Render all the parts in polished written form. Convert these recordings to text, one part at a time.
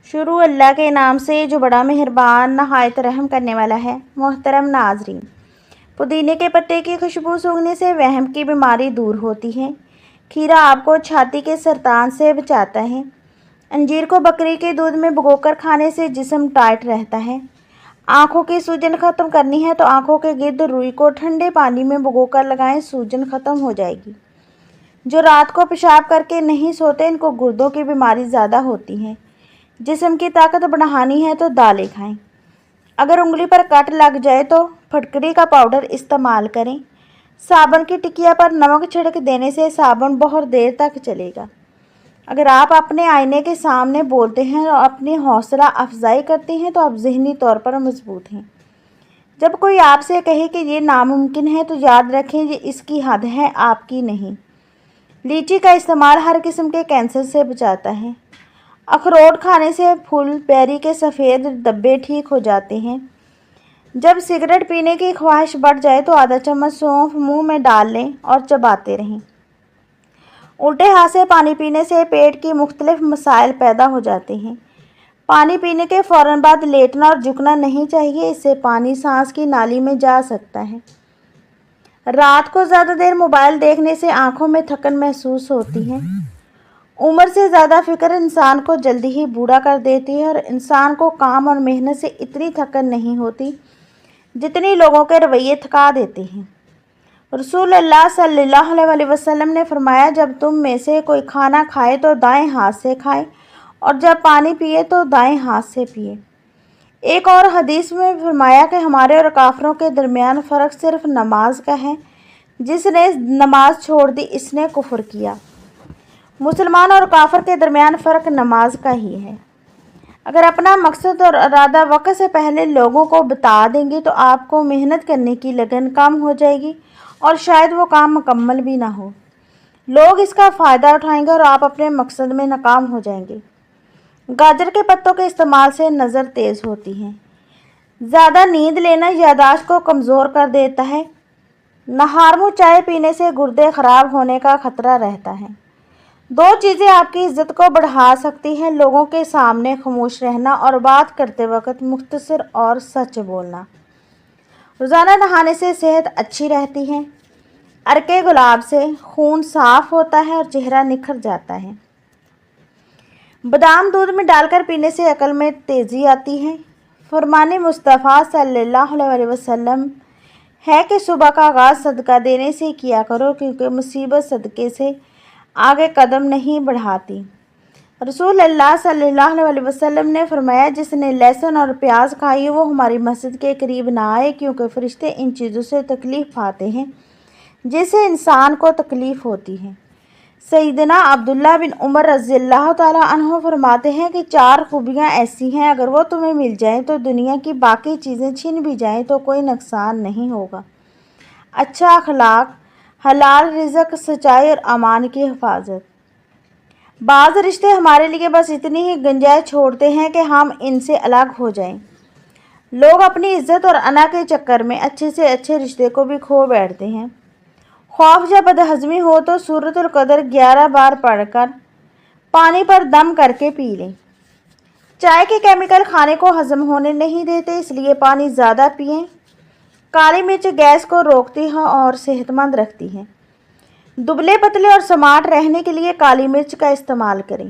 شروع اللہ کے نام سے جو بڑا مہربان نہایت رحم کرنے والا ہے۔ محترم ناظرین، پودینے کے پتے کی خوشبو سونگھنے سے وہم کی بیماری دور ہوتی ہے۔ کھیرا آپ کو چھاتی کے سرطان سے بچاتا ہے۔ انجیر کو بکری کے دودھ میں بھگو کر کھانے سے جسم ٹائٹ رہتا ہے۔ آنکھوں کی سوجن ختم کرنی ہے تو آنکھوں کے گرد روئی کو ٹھنڈے پانی میں بھگو کر لگائیں، سوجن ختم ہو جائے گی۔ جو رات کو پیشاب کر کے نہیں سوتے ان کو گردوں کی بیماری زیادہ ہوتی ہے۔ جسم کی طاقت بڑھانی ہے تو دالیں کھائیں۔ اگر انگلی پر کٹ لگ جائے تو پھٹکری کا پاؤڈر استعمال کریں۔ صابن کی ٹکیا پر نمک چھڑک دینے سے صابن بہت دیر تک چلے گا۔ اگر آپ اپنے آئینے کے سامنے بولتے ہیں اور اپنی حوصلہ افزائی کرتے ہیں تو آپ ذہنی طور پر مضبوط ہیں۔ جب کوئی آپ سے کہے کہ یہ ناممکن ہے تو یاد رکھیں یہ اس کی حد ہے، آپ کی نہیں۔ لیچی کا استعمال ہر قسم کے کینسر سے بچاتا ہے۔ اخروٹ کھانے سے پھول بیری کے سفید دبے ٹھیک ہو جاتے ہیں۔ جب سگریٹ پینے کی خواہش بڑھ جائے تو آدھا چمچ سونف منہ میں ڈال لیں اور چباتے رہیں۔ الٹے ہاتھ سے پانی پینے سے پیٹ کی مختلف مسائل پیدا ہو جاتے ہیں۔ پانی پینے کے فوراً بعد لیٹنا اور جھکنا نہیں چاہیے، اس سے پانی سانس کی نالی میں جا سکتا ہے۔ رات کو زیادہ دیر موبائل دیکھنے سے آنکھوں میں تھکن محسوس ہوتی ہے۔ عمر سے زیادہ فکر انسان کو جلدی ہی بوڑھا کر دیتی ہے اور انسان کو کام اور محنت سے اتنی تھکن نہیں ہوتی جتنی لوگوں کے رویے تھکا دیتے ہیں۔ رسول اللہ صلی اللہ علیہ وسلم نے فرمایا، جب تم میں سے کوئی کھانا کھائے تو دائیں ہاتھ سے کھائے اور جب پانی پیے تو دائیں ہاتھ سے پیے۔ ایک اور حدیث میں فرمایا کہ ہمارے اور کافروں کے درمیان فرق صرف نماز کا ہے، جس نے نماز چھوڑ دی اس نے کفر کیا۔ مسلمان اور کافر کے درمیان فرق نماز کا ہی ہے۔ اگر اپنا مقصد اور ارادہ وقت سے پہلے لوگوں کو بتا دیں گے تو آپ کو محنت کرنے کی لگن کم ہو جائے گی اور شاید وہ کام مکمل بھی نہ ہو۔ لوگ اس کا فائدہ اٹھائیں گے اور آپ اپنے مقصد میں ناکام ہو جائیں گے۔ گاجر کے پتوں کے استعمال سے نظر تیز ہوتی ہے۔ زیادہ نیند لینا یادداشت کو کمزور کر دیتا ہے۔ نہار منہ چائے پینے سے گردے خراب ہونے کا خطرہ رہتا ہے۔ دو چیزیں آپ کی عزت کو بڑھا سکتی ہیں، لوگوں کے سامنے خاموش رہنا اور بات کرتے وقت مختصر اور سچ بولنا۔ روزانہ نہانے سے صحت اچھی رہتی ہے۔ عرق گلاب سے خون صاف ہوتا ہے اور چہرہ نکھر جاتا ہے۔ بادام دودھ میں ڈال کر پینے سے عقل میں تیزی آتی ہے۔ فرمان مصطفیٰ صلی اللہ علیہ وسلم ہے کہ صبح کا آغاز صدقہ دینے سے کیا کرو کیونکہ مصیبت صدقے سے آگے قدم نہیں بڑھاتی۔ رسول اللہ صلی اللہ علیہ وسلم نے فرمایا، جس نے لہسن اور پیاز کھائی وہ ہماری مسجد کے قریب نہ آئے کیونکہ فرشتے ان چیزوں سے تکلیف پاتے ہیں جس سے انسان کو تکلیف ہوتی ہے۔ سیدنا عبداللہ بن عمر رضی اللہ تعالیٰ عنہ فرماتے ہیں کہ 4 خوبیاں ایسی ہیں اگر وہ تمہیں مل جائیں تو دنیا کی باقی چیزیں چھن بھی جائیں تو کوئی نقصان نہیں ہوگا۔ اچھا اخلاق، حلال رزق، سچائی اور امان کی حفاظت۔ بعض رشتے ہمارے لیے بس اتنی ہی گنجائش چھوڑتے ہیں کہ ہم ان سے الگ ہو جائیں۔ لوگ اپنی عزت اور انا کے چکر میں اچھے سے اچھے رشتے کو بھی کھو بیٹھتے ہیں۔ خوف یا بدہضمی ہو تو سورۃ القدر 11 بار پڑھ کر پانی پر دم کر کے پی لیں۔ چائے کے کیمیکل کھانے کو ہضم ہونے نہیں دیتے، اس لیے پانی زیادہ پئیں۔ کالی مرچ گیس کو روکتی ہے اور صحت مند رکھتی ہے۔ دبلے پتلے اور سمارٹ رہنے کے لیے کالی مرچ کا استعمال کریں۔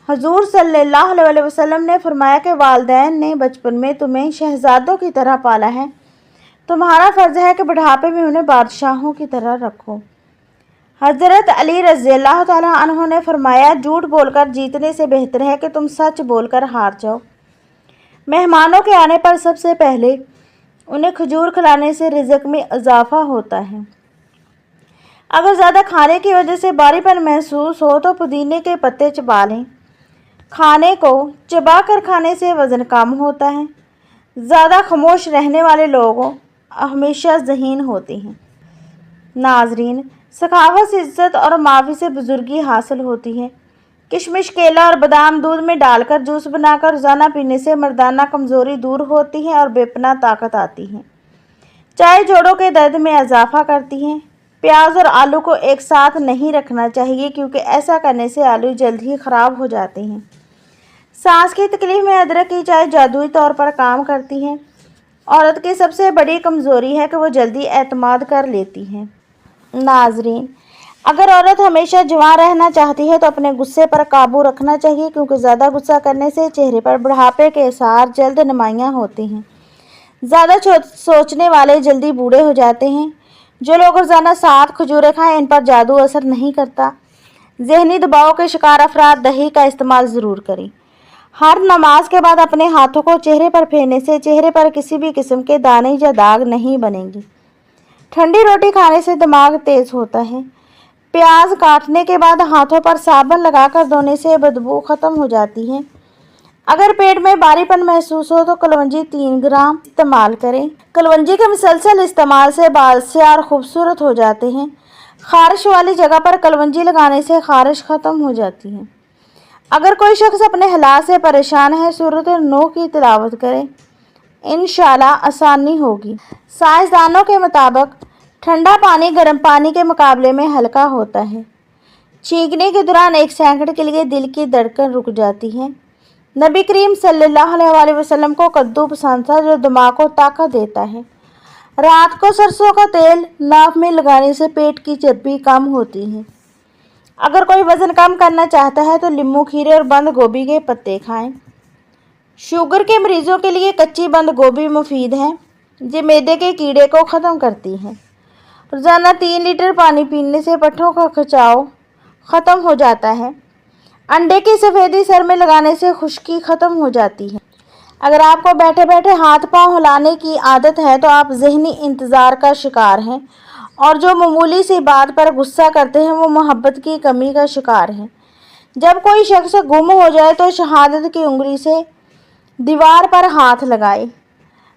حضور صلی اللہ علیہ وسلم نے فرمایا کہ والدین نے بچپن میں تمہیں شہزادوں کی طرح پالا ہے، تمہارا فرض ہے کہ بڑھاپے میں انہیں بادشاہوں کی طرح رکھو۔ حضرت علی رضی اللہ تعالیٰ عنہ نے فرمایا، جھوٹ بول کر جیتنے سے بہتر ہے کہ تم سچ بول کر ہار جاؤ۔ مہمانوں کے آنے پر سب سے پہلے انہیں کھجور کھلانے سے رزق میں اضافہ ہوتا ہے۔ اگر زیادہ کھانے کی وجہ سے بھاری پن محسوس ہو تو پودینے کے پتے چبا لیں۔ کھانے کو چبا کر کھانے سے وزن کم ہوتا ہے۔ زیادہ خاموش رہنے والے لوگ ہمیشہ ذہین ہوتے ہیں۔ ناظرین، سخاوت سے عزت اور معافی سے بزرگی حاصل ہوتی ہے۔ کشمش، کیلا اور بادام دودھ میں ڈال کر جوس بنا کر روزانہ پینے سے مردانہ کمزوری دور ہوتی ہے اور بے پناہ طاقت آتی ہے۔ چائے جوڑوں کے درد میں اضافہ کرتی ہے۔ پیاز اور آلو کو ایک ساتھ نہیں رکھنا چاہیے کیونکہ ایسا کرنے سے آلو جلد ہی خراب ہو جاتے ہیں۔ सांस की तकलीफ में अदरक की चाय जादुई तौर पर काम करती है। औरत की सबसे बड़ी कमज़ोरी है कि वो जल्दी एतमाद कर लेती है। नाजरीन, अगर औरत हमेशा जवान रहना चाहती है तो अपने गुस्से पर काबू रखना चाहिए, क्योंकि ज़्यादा गुस्सा करने से चेहरे पर बुढ़ापे के आसार जल्द नुमायाँ होते हैं। ज़्यादा सोचने वाले जल्दी बूढ़े हो जाते हैं। जो लोग रोज़ाना 7 खजूरें खाएं, इन पर जादू असर नहीं करता। ज़हनी दबाव के शिकार अफराद दही का इस्तेमाल ज़रूर करें। हर नमाज के बाद अपने हाथों को चेहरे पर फेरने से चेहरे पर किसी भी किस्म के दाने या दाग नहीं बनेंगे। ठंडी रोटी खाने से दिमाग तेज़ होता है। प्याज काटने के बाद हाथों पर साबुन लगाकर धोने से बदबू ख़त्म हो जाती है। अगर पेट में भारीपन महसूस हो तो कलवंजी 3 ग्राम इस्तेमाल करें। कलवंजी के मुसलसल इस्तेमाल से बाल सियाह और खूबसूरत हो जाते हैं। खारिश वाली जगह पर कलवंजी लगाने से खारिश ख़त्म हो जाती है। अगर कोई शख्स अपने हालात से परेशान है, सूरत नूह की तिलावत करें, इंशाल्लाह आसानी होगी। साइंसदानों के मुताबिक ठंडा पानी गर्म पानी के मुकाबले में हल्का होता है। छींकने के दौरान 1 सेकंड के लिए दिल की धड़कन रुक जाती है। नबी करीम सल्लल्लाहु अलैहि वसल्लम को कद्दू पसंद था, जो दिमाग को ताकत देता है। रात को सरसों का तेल नाक में लगाने से पेट की चर्बी कम होती है। अगर कोई वज़न कम करना चाहता है तो लींबू, खीरे और बंद गोभी के पत्ते खाएं। शुगर के मरीजों के लिए कच्ची बंद गोभी मुफीद है। ये मैदे के कीड़े को ख़त्म करती है। रोज़ाना 3 लीटर पानी पीने से पट्ठों का खिंचाव ख़त्म हो जाता है। अंडे की सफ़ेदी सर में लगाने से खुश्की ख़त्म हो जाती है। अगर आपको बैठे बैठे हाथ पांव हिलाने की आदत है तो आप ज़हनी इंतज़ार का शिकार हैं, और जो मामूली सी बात पर गुस्सा करते हैं वो मोहब्बत की कमी का शिकार हैं। जब कोई शख्स गुम हो जाए तो शहादत की उंगली से दीवार पर हाथ लगाए,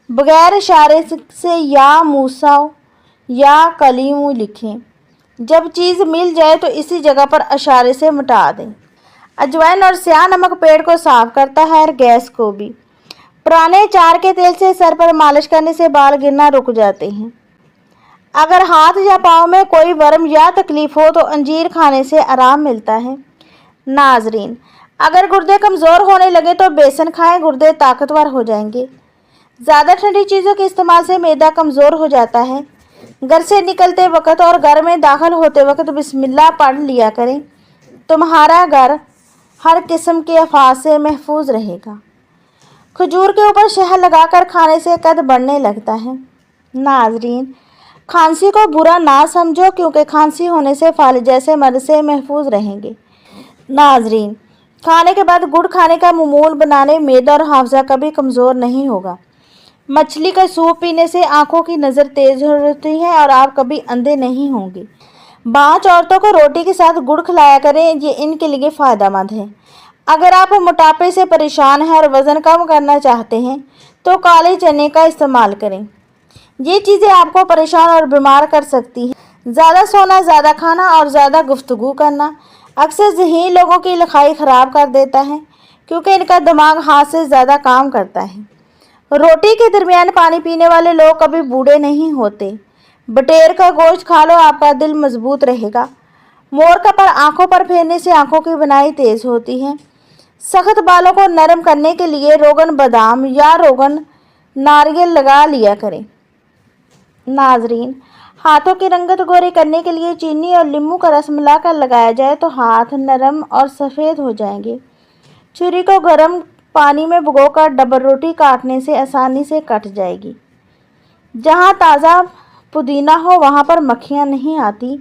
बगैर इशारे से या मूसा या कलीमू लिखें। जब चीज़ मिल जाए तो इसी जगह पर इशारे से मिटा दें। अजवाइन और स्याह नमक पेट को साफ करता है और गैस को भी। पुराने अचार के तेल से सर पर मालिश करने से बाल गिरना रुक जाते हैं। अगर हाथ या पाँव में कोई वर्म या तकलीफ हो तो अंजीर खाने से आराम मिलता है। नाजरीन, अगर गुर्दे कमज़ोर होने लगे तो बेसन खाएं, गुर्दे ताकतवर हो जाएंगे। ज़्यादा ठंडी चीज़ों के इस्तेमाल से मैदा कमज़ोर हो जाता है। घर से निकलते वक्त और घर में दाखिल होते वक्त बिस्मिल्लाह पढ़ लिया करें। तुम्हारा घर हर किस्म के आफात से महफूज रहेगा। खजूर के ऊपर शहद लगाकर खाने से कद बढ़ने लगता है। नाजरीन, खांसी को बुरा ना समझो, क्योंकि खांसी होने से फालिज जैसे मर्ज से महफूज रहेंगे। नाजरीन, खाने के बाद गुड़ खाने का मामूल बनाने मैदा और हाफजा कभी कमज़ोर नहीं होगा। मछली का सूप पीने से आंखों की नज़र तेज़ होती है और आप कभी अंधे नहीं होंगे। 5 औरतों को रोटी के साथ गुड़ खिलाया करें, ये इनके लिए फ़ायदेमंद है। अगर आप मोटापे से परेशान हैं और वज़न कम करना चाहते हैं तो काले चने का इस्तेमाल करें। ये चीज़ें आपको परेशान और बीमार कर सकती हैं। ज़्यादा सोना, ज़्यादा खाना और ज़्यादा गुफ्तगू करना अक्सर ज़हीन लोगों की लिखाई ख़राब कर देता है, क्योंकि इनका दिमाग हाथ से ज़्यादा काम करता है। रोटी के दरमियान पानी पीने वाले लोग कभी बूढ़े नहीं होते। बटेर का गोश्त खा लो, आपका दिल मजबूत रहेगा। मोर का पर आँखों पर फेरने से आँखों की बनाई तेज़ होती है। सख्त बालों को नरम करने के लिए रोगन बादाम या रोगन नारियल लगा लिया करें। नाजरीन, हाथों की रंगत गोरी करने के लिए चीनी और नींबू का रस मिलाकर लगाया जाए तो हाथ नरम और सफ़ेद हो जाएंगे। छुरी को गर्म पानी में भिगोकर डबल रोटी काटने से आसानी से कट जाएगी। जहाँ ताज़ा पुदीना हो वहाँ पर मक्खियाँ नहीं आती,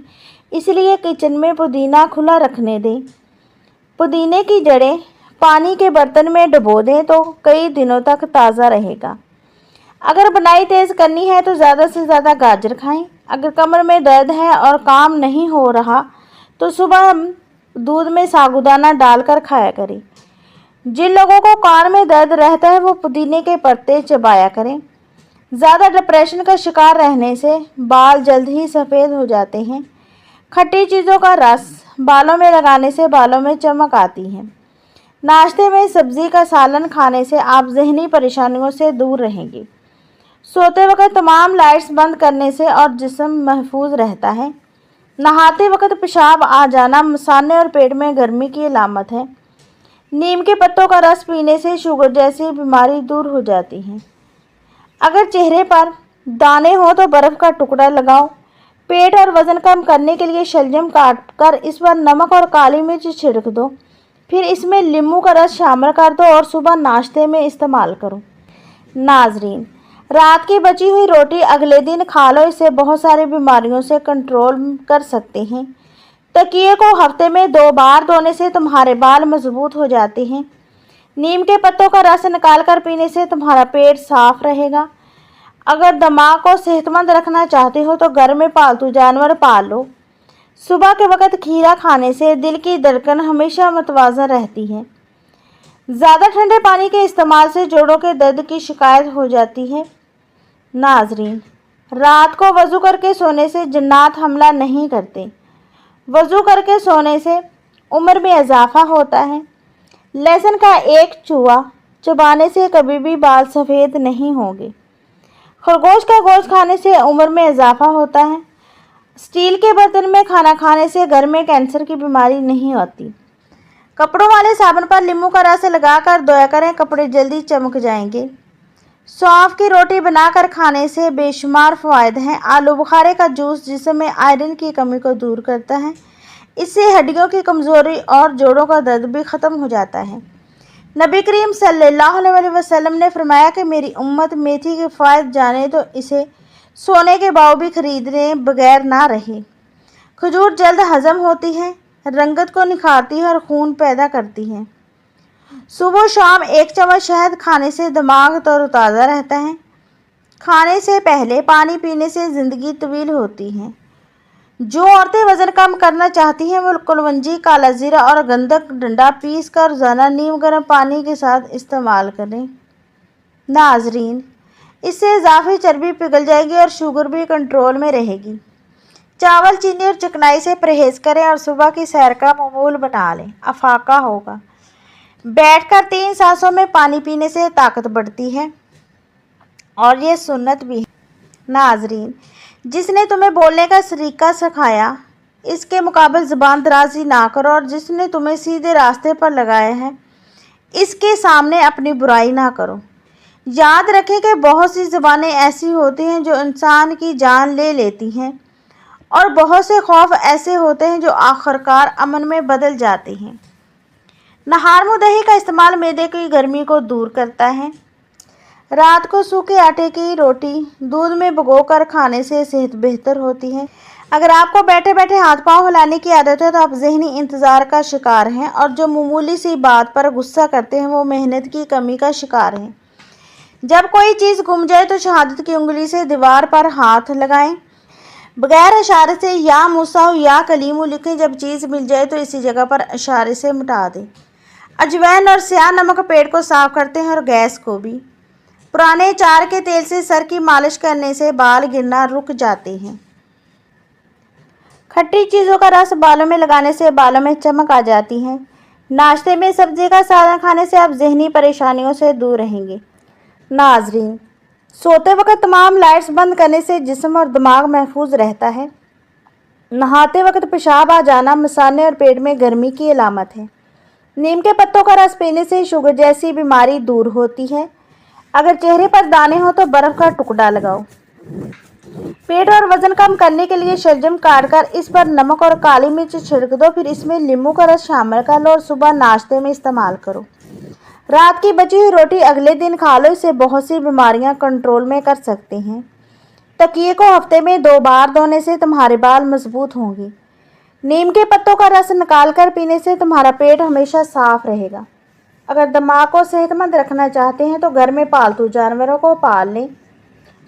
इसलिए किचन में पुदीना खुला रखने दें। पुदीने की जड़ें पानी के बर्तन में डुबो दें तो कई दिनों तक ताज़ा रहेगा। अगर बनाई तेज़ करनी है तो ज़्यादा से ज़्यादा गाजर खाएं। अगर कमर में दर्द है और काम नहीं हो रहा तो सुबह दूध में साबूदाना डालकर खाया करें। जिन लोगों को कान में दर्द रहता है वो पुदीने के पत्ते चबाया करें। ज़्यादा डिप्रेशन का शिकार रहने से बाल जल्द ही सफ़ेद हो जाते हैं। खट्टी चीज़ों का रस बालों में लगाने से बालों में चमक आती है। नाश्ते में सब्ज़ी का सालन खाने से आप ज़हनी परेशानियों से दूर रहेंगे। सोते वक्त तमाम लाइट्स बंद करने से और जिस्म महफूज रहता है। नहाते वक्त पेशाब आ जाना मसाने और पेट में गर्मी की अलामत है। नीम के पत्तों का रस पीने से शुगर जैसी बीमारी दूर हो जाती है। अगर चेहरे पर दाने हो तो बर्फ का टुकड़ा लगाओ। पेट और वजन कम करने के लिए शलजम काट कर इस पर नमक और काली मिर्च छिड़क दो, फिर इसमें नींबू का रस शामिल कर दो और सुबह नाश्ते में इस्तेमाल करो। नाजरीन, रात की बची हुई रोटी अगले दिन खा लो, इससे बहुत सारी बीमारियों से कंट्रोल कर सकते हैं। तकिए को हफ्ते में 2 बार धोने से तुम्हारे बाल मजबूत हो जाते हैं। नीम के पत्तों का रस निकाल कर पीने से तुम्हारा पेट साफ रहेगा। अगर दिमाग को सेहतमंद रखना चाहते हो तो घर में पालतू जानवर पाल लो। सुबह के वक्त खीरा खाने से दिल की धड़कन हमेशा मुतवाज़न रहती है। ज़्यादा ठंडे पानी के इस्तेमाल से जोड़ों के दर्द की शिकायत हो जाती है। नाजरीन, रात को वज़ू करके सोने से जिन्नात हमला नहीं करते। वज़ू करके सोने से उम्र में इजाफा होता है। लहसुन का एक चूहा चबाने से कभी भी बाल सफ़ेद नहीं होंगे। खरगोश का गोश्त खाने से उम्र में इजाफा होता है। स्टील के बर्तन में खाना खाने से घर में कैंसर की बीमारी नहीं होती। कपड़ों वाले साबुन पर नींबू का रस लगाकर धोया करें, कपड़े जल्दी चमक जाएंगे। सौंफ की रोटी बनाकर खाने से बेशुमार फ़वायद हैं। आलू बुखारे का जूस जिस्म में आयरन की कमी को दूर करता है। इससे हड्डियों की कमज़ोरी और जोड़ों का दर्द भी ख़त्म हो जाता है। नबी करीम सल्लल्लाहु अलैहि वसल्लम ने फरमाया कि मेरी उम्मत मेथी के फ़ायदे जाने तो इसे सोने के भाव भी खरीदने बगैर ना रहे। खजूर जल्द हजम होती है, रंगत को निखारती है और खून पैदा करती है। सुबह शाम 1 चम्मच शहद खाने से दिमाग तरोताज़ा रहता है। खाने से पहले पानी पीने से ज़िंदगी तवील होती है। जो औरतें वज़न कम करना चाहती हैं वो कुलवंजी, काला जीरा और गंधक डंडा पीस कर रोज़ाना नीम गर्म पानी के साथ इस्तेमाल करें। नाजरीन, इससे इजाफी चर्बी पिघल जाएगी और शुगर भी कंट्रोल में रहेगी। चावल, चीनी और चिकनाई से परहेज़ करें और सुबह की सैर का मामूल बना लें, अफाका होगा। बैठकर 3 सांसों में पानी पीने से ताकत बढ़ती है और ये सुन्नत भी है। नाजरीन, जिसने तुम्हें बोलने का सलीका सिखाया, इसके मुकाबले ज़ुबान दराजी ना करो, और जिसने तुम्हें सीधे रास्ते पर लगाया है, इसके सामने अपनी बुराई ना करो। याद रखें कि बहुत सी ज़ुबानें ऐसी होती हैं जो इंसान की जान ले लेती हैं, और बहुत से खौफ ऐसे होते हैं जो आखिरकार अमन में बदल जाते हैं। नहार मुँह दही का इस्तेमाल मैदे की गर्मी को दूर करता है। रात को सूखे आटे की रोटी दूध में भिगोकर खाने से सेहत बेहतर होती है। अगर आपको बैठे बैठे हाथ पांव हिलाने की आदत है तो आप ज़हनी इंतज़ार का शिकार हैं, और जो मामूली सी बात पर गुस्सा करते हैं वो मेहनत की कमी का शिकार हैं। जब कोई चीज़ गुम जाए तो शहादत की उंगली से दीवार पर हाथ लगाएं। बगैर इशारे से या मूसा या कलीमू लिखें। जब चीज़ मिल जाए तो इसी जगह पर इशारे से मिटा दें। अजवाइन और स्याह नमक पेट को साफ करते हैं और गैस को भी। पुराने अचार के तेल से सर की मालिश करने से बाल गिरना रुक जाते हैं। खट्टी चीज़ों का रस बालों में लगाने से बालों में चमक आ जाती है। नाश्ते में सब्जी का सालन खाने से आप जहनी परेशानियों से दूर रहेंगे। नाजरीन, सोते वक्त तमाम लाइट्स बंद करने से जिस्म और दिमाग महफूज रहता है। नहाते वक्त पेशाब आ जाना मसाने और पेट में गर्मी की अलामत है। नीम के पत्तों का रस पीने से शुगर जैसी बीमारी दूर होती है। अगर चेहरे पर दाने हो तो बर्फ़ का टुकड़ा लगाओ। पेट और वज़न कम करने के लिए शलजम काटकर इस पर नमक और काली मिर्च छिड़क दो, फिर इसमें नींबू का रस शामिल कर लो और सुबह नाश्ते में इस्तेमाल करो। रात की बची हुई रोटी अगले दिन खा लो, इससे बहुत सी बीमारियां कंट्रोल में कर सकते हैं। तकिए को हफ्ते में 2 बार धोने से तुम्हारे बाल मजबूत होंगे। नीम के पत्तों का रस निकाल कर पीने से तुम्हारा पेट हमेशा साफ रहेगा। अगर दिमाग को सेहतमंद रखना चाहते हैं तो घर में पालतू जानवरों को पाल लें।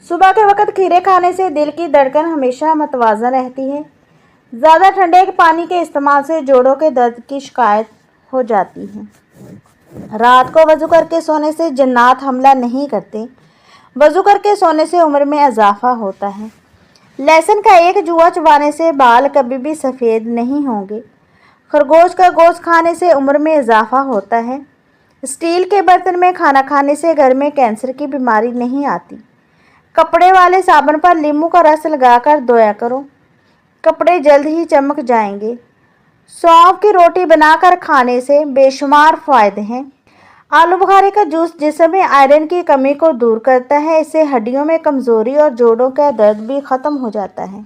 सुबह के वक्त खीरे खाने से दिल की धड़कन हमेशा मुतवाज़न रहती है। ज़्यादा ठंडे पानी के इस्तेमाल से जोड़ों के दर्द की शिकायत हो जाती है। रात को वज़ू करके सोने से जिन्नात हमला नहीं करते। वज़ू करके सोने से उम्र में इजाफा होता है। लहसुन का एक जूआ चबाने से बाल कभी भी सफ़ेद नहीं होंगे। खरगोश का गोश्त खाने से उम्र में इजाफा होता है। स्टील के बर्तन में खाना खाने से घर में कैंसर की बीमारी नहीं आती। कपड़े वाले साबुन पर नींबू का रस लगाकर धोया करो, कपड़े जल्द ही चमक जाएंगे। सौंफ की रोटी बनाकर खाने से बेशुमार फायदे हैं। आलू बुखारे का जूस जिस्म में आयरन की कमी को दूर करता है। इससे हड्डियों में कमजोरी और जोड़ों का दर्द भी खत्म हो जाता है।